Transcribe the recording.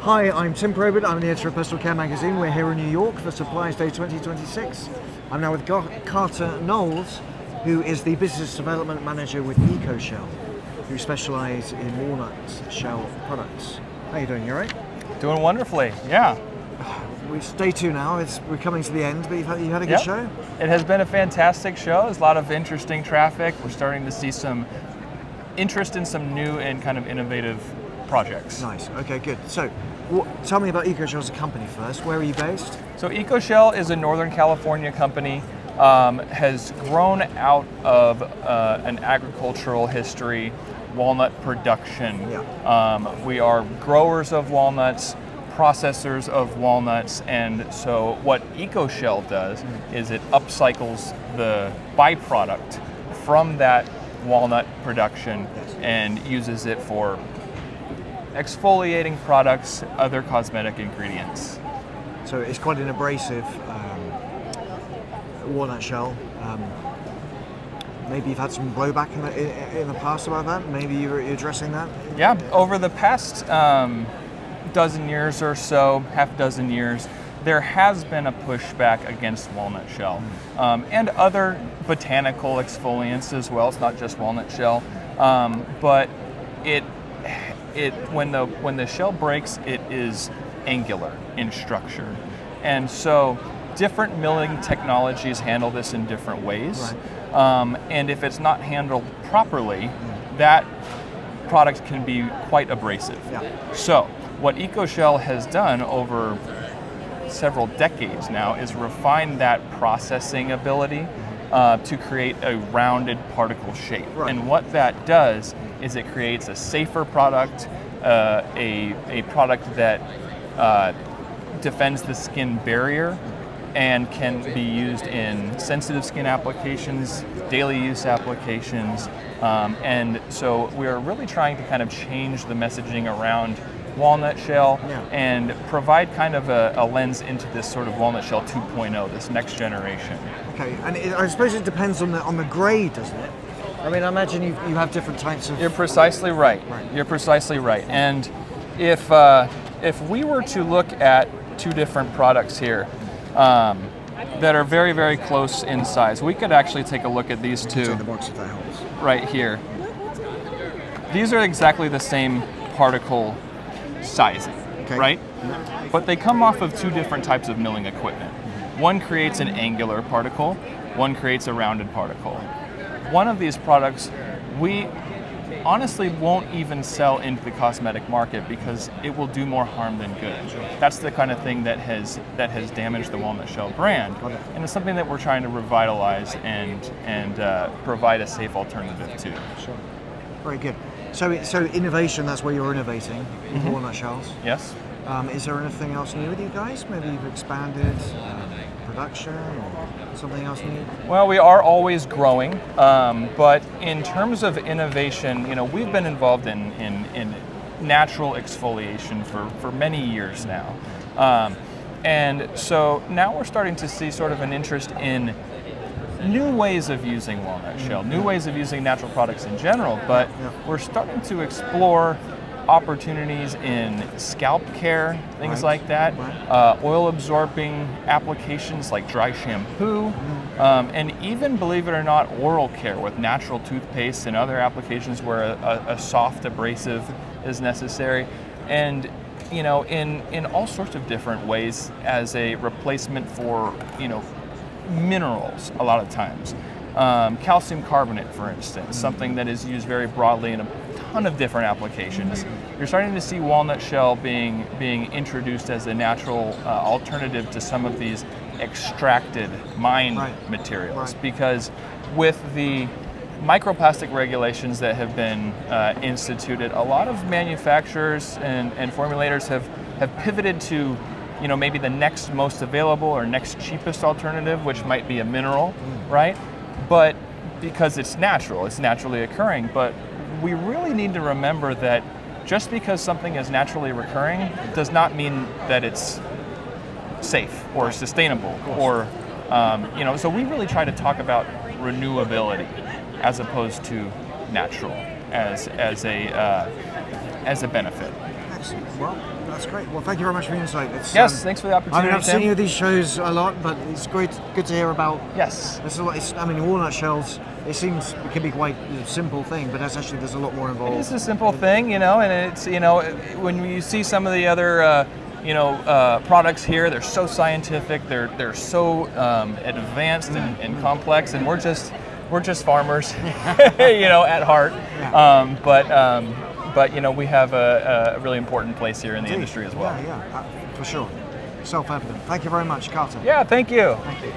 Hi, I'm Tim Probert. I'm the editor of Personal Care magazine. We're here in New York for Suppliers Day 2026. I'm now with Carter Knowles, who is the business development manager with EcoShell, who specialise in walnut shell products. How are you doing? You all right? Doing wonderfully, yeah. It's day 2 now. We're coming to the end, but you had a good show? It has been a fantastic show. There's a lot of interesting traffic. We're starting to see some interest in some new and kind of innovative projects. Nice. Okay, good. So, tell me about EcoShell as a company first. Where are you based? So EcoShell is a Northern California company, has grown out of an agricultural history, walnut production. Yeah. We are growers of walnuts, processors of walnuts, and so what EcoShell does is it upcycles the byproduct from that walnut production and uses it for exfoliating products, other cosmetic ingredients. So it's quite an abrasive walnut shell. Maybe you've had some blowback in the past about that. Maybe you're addressing that. Yeah, over the past dozen years or so, half dozen years, there has been a pushback against walnut shell and other botanical exfoliants as well. It's not just walnut shell, but when the shell breaks, it is angular in structure, and so different milling technologies handle this in different ways. Right. And if it's not handled properly, that product can be quite abrasive. Yeah. So what EcoShell has done over several decades now is refine that processing ability to create a rounded particle shape. Right. And what that does is it creates a safer product, a product that defends the skin barrier and can be used in sensitive skin applications, daily use applications, and so we're really trying to kind of change the messaging around walnut shell and provide kind of a lens into this sort of walnut shell 2.0, this next generation. Okay, and I suppose it depends on the grade, doesn't it? I mean, I imagine you have different types of... You're precisely right. You're precisely right. And if we were to look at two different products here that are very, very close in size, we could actually take a look at these two. Take the box if that helps. Right here. These are exactly the same particle sizing, right? Yeah. But they come off of two different types of milling equipment. One creates an angular particle, one creates a rounded particle. One of these products we honestly won't even sell into the cosmetic market because it will do more harm than good. That's the kind of thing that has damaged the walnut shell brand, and it's something that we're trying to revitalize and provide a safe alternative to. Sure. Very good. So innovation, that's where you're innovating with walnut shells. Yes. Is there anything else new with you guys? Maybe you've expanded production or something else new? Well, we are always growing, but in terms of innovation, we've been involved in natural exfoliation for many years now. And so now we're starting to see sort of an interest in new ways of using walnut shell, new ways of using natural products in general, but we're starting to explore opportunities in scalp care, things like that, oil absorbing applications like dry shampoo, and even, believe it or not, oral care with natural toothpaste and other applications where a soft abrasive is necessary. And in all sorts of different ways as a replacement for minerals a lot of times. Calcium carbonate, for instance, something that is used very broadly in a ton of different applications. You're starting to see walnut shell being introduced as a natural alternative to some of these extracted mined materials, because with the microplastic regulations that have been instituted, a lot of manufacturers and formulators have pivoted to maybe the next most available or next cheapest alternative, which might be a mineral, right? But because it's natural, it's naturally occurring. But we really need to remember that just because something is naturally recurring does not mean that it's safe or sustainable, or so we really try to talk about renewability as opposed to natural as a benefit. Excellent. Well, that's great. Well, thank you very much for the insight. It's, Yes, thanks for the opportunity. I mean, I've Tim. seen you at these shows a lot, but it's good to hear about. Yes. There's a lot. I mean, walnut shells. It can be quite a simple thing, but there's a lot more involved. It's a simple thing, and it's when you see some of the other products here, they're so scientific, they're so advanced and complex, and we're just farmers, at heart. Yeah. But we have a really important place here in the industry as well. Yeah, for sure. Self-evident. Thank you very much, Carter. Yeah, thank you. Thank you.